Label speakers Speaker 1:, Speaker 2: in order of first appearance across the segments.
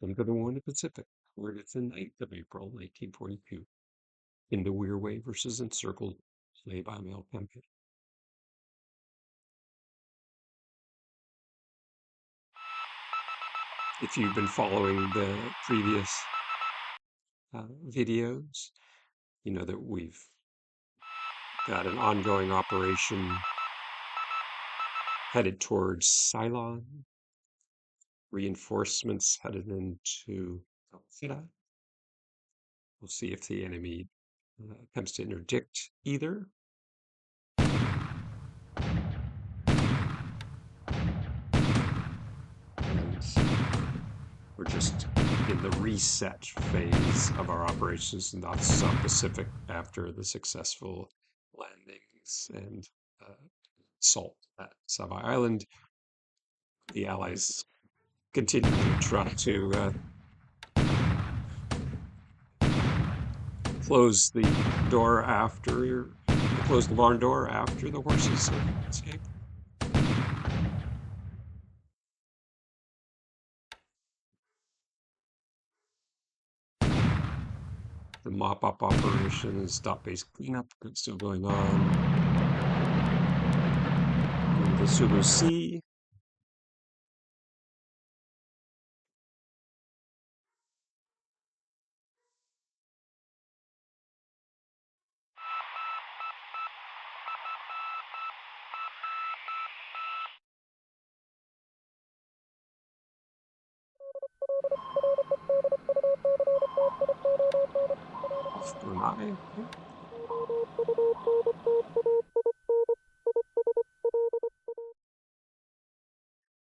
Speaker 1: Under the War in the Pacific, recorded the 9th of April, 1942, in the Wirraway versus Encircled play-by-mail campaign. If you've been following the previous videos, you know that we've got an ongoing operation headed towards Ceylon. Reinforcements headed into Calcutta. We'll see if the enemy attempts to interdict either. And we're just in the reset phase of our operations in the South Pacific after the successful landings and assault at Saba Island. The Allies continue to try to close the barn door after the horses escape. The mop-up operation and stop-base cleanup is still going on. In the Sulu Sea. Brunei.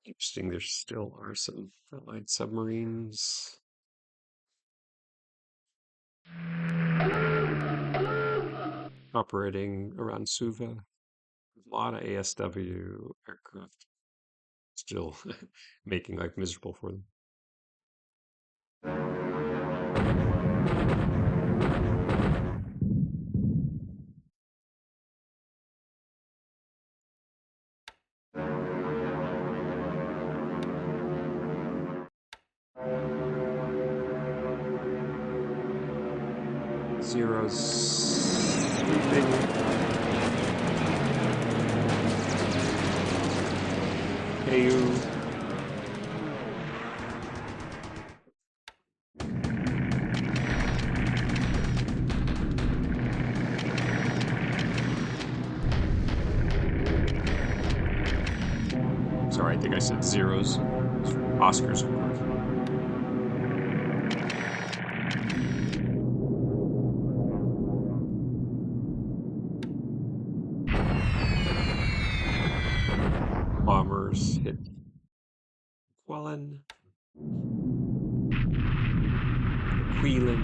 Speaker 1: Interesting, there still are some Allied submarines. Operating around Suva. A lot of ASW aircraft still making life miserable for them. Zeros sweeping. AU. Sorry, I think I said zeros. Oscars, of course. Bombers hit Quellen, Queelan.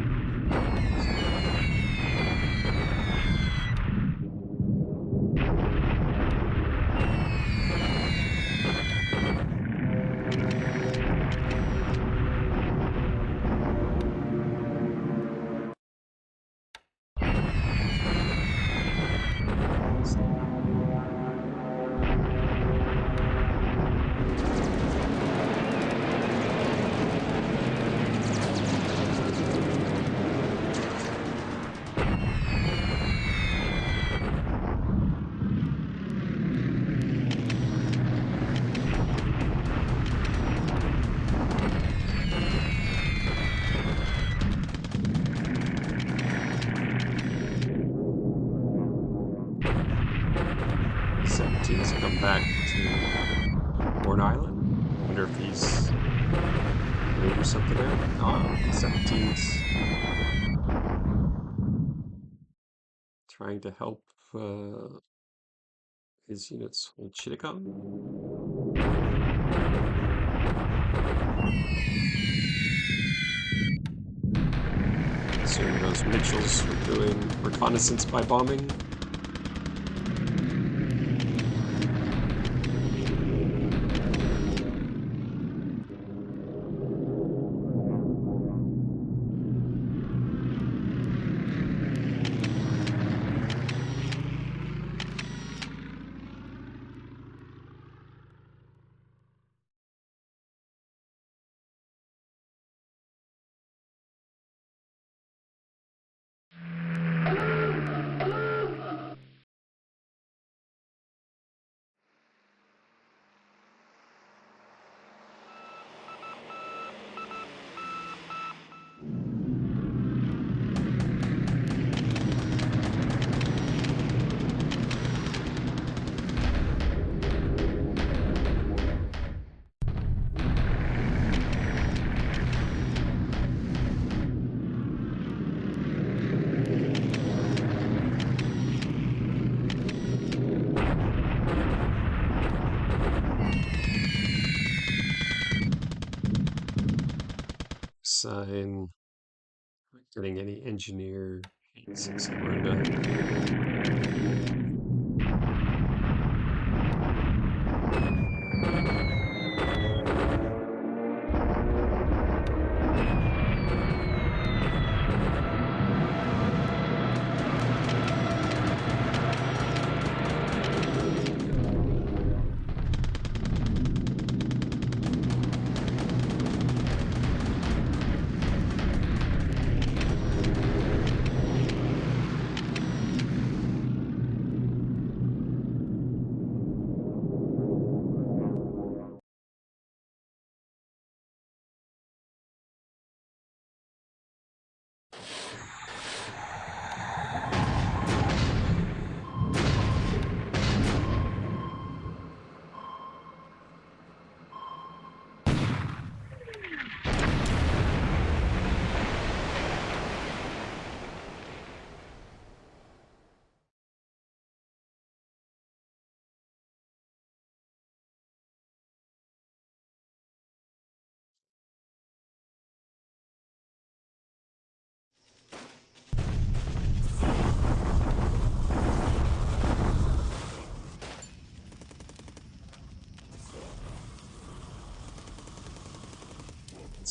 Speaker 1: Has come back to Horn Island. I wonder if he's going to do something there. Oh, 17's trying to help his units hold Chittagong. Assuming those Mitchells are doing reconnaissance by bombing. sign. Not getting any engineer hits, so we're done.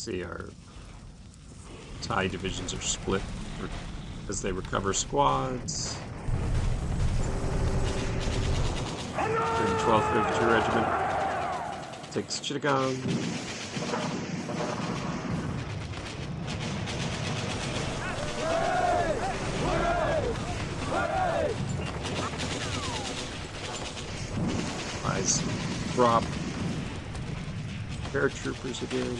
Speaker 1: Let's see, our Thai divisions are split as they recover squads. 112th Infantry Regiment takes Chittagong. Eyes drop. Paratroopers again.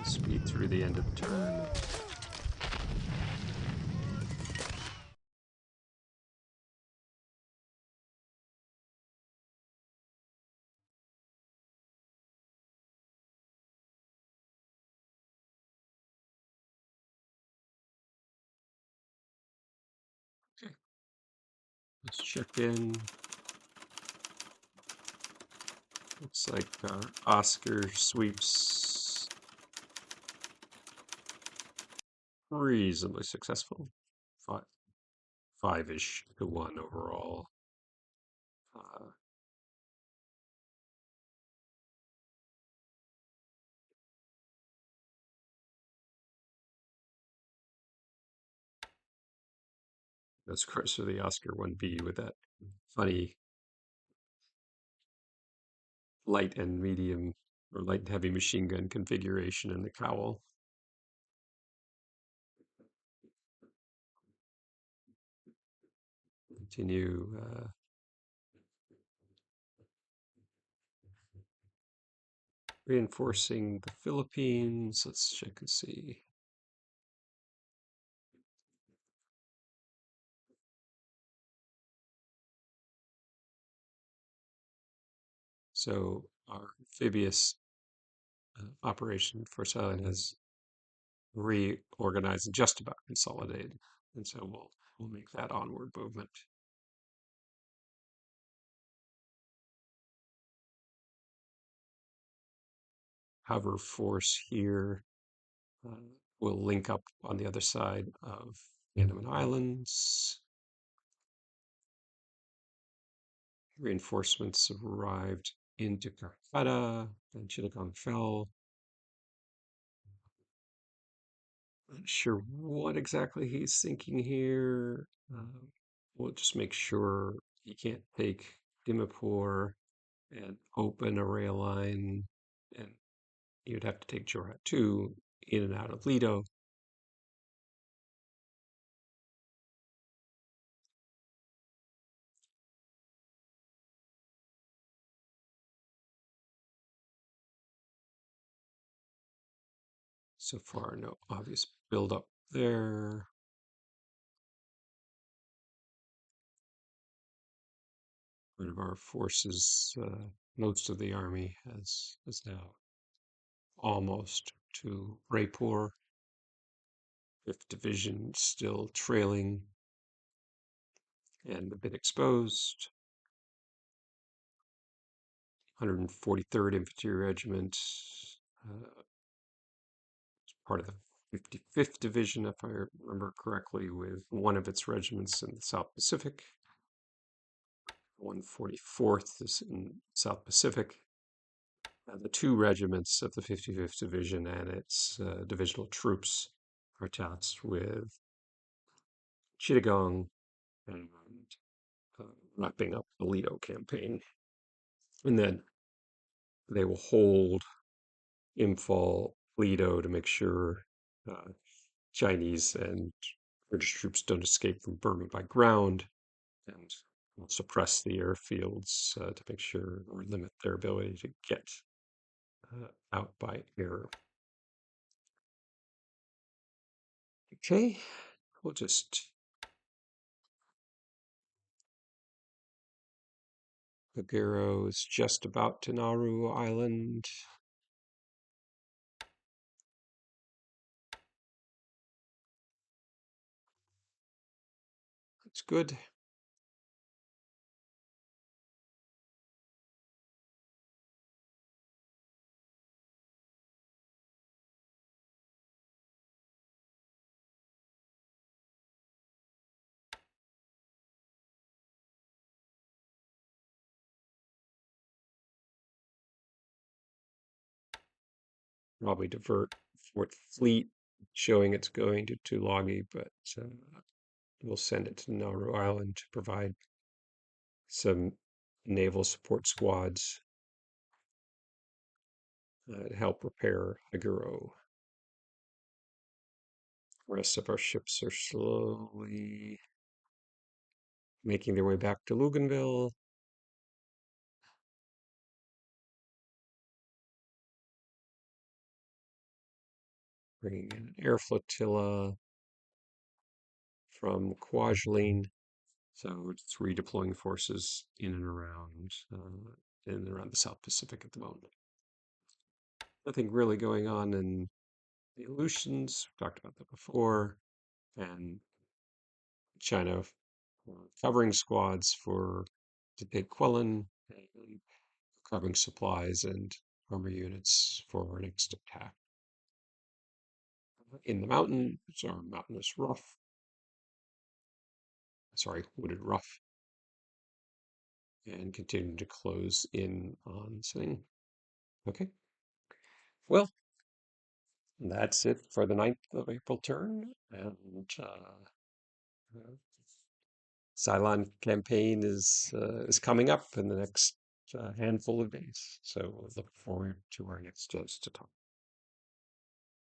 Speaker 1: Speed through the end of the turn. Okay, let's check in. Looks like our Oscar sweeps reasonably successful. Five-ish to one overall. Uh, that's of course for the Oscar 1B with that funny light and medium or light and heavy machine gun configuration in the cowl. Continue reinforcing the Philippines. Let's check and see. So our amphibious operation for Thailand has reorganized and just about consolidated, and so we'll make that onward movement. Hover force here will link up on the other side of Andaman Islands. Reinforcements have arrived into Calcutta, and Chittagong fell. Not sure what exactly he's thinking here. We'll just make sure he can't take Dimapur and open a rail line, and you'd have to take Jorhat too, in and out of Lido. So far, no obvious buildup there. One of our forces, most of the army is now almost to Raipur. 5th Division still trailing and have been exposed. 143rd Infantry Regiment, uh, part of the 55th Division, if I remember correctly, with one of its regiments in the South Pacific. 144th is in South Pacific. The two regiments of the 55th Division and its divisional troops are tasked with Chittagong and wrapping up the Lido campaign. And then they will hold Imphal, Lido to make sure uh, Chinese and British troops don't escape from Burma by ground, and will suppress the airfields to make sure or limit their ability to get out by air. Okay, we'll just Kagero is just about to Nauru Island. That's good. Probably divert Fourth Fleet, showing it's going to Tulagi, but we'll send it to Nauru Island to provide some naval support squads to help repair Haguro. The rest of our ships are slowly making their way back to Luganville. Bringing in an air flotilla from Kwajalein. So it's redeploying forces in and around the South Pacific at the moment. Nothing really going on in the Aleutians. We talked about that before. And China covering squads to take Quelon, and covering supplies and armor units for our next attack. In the mountains, our mountainous rough. Sorry, wooded rough. And continuing to close in on Sing. Okay. Well, that's it for the 9th of April turn. And Cylon campaign is coming up in the next handful of days. So look forward to our next dose to talk.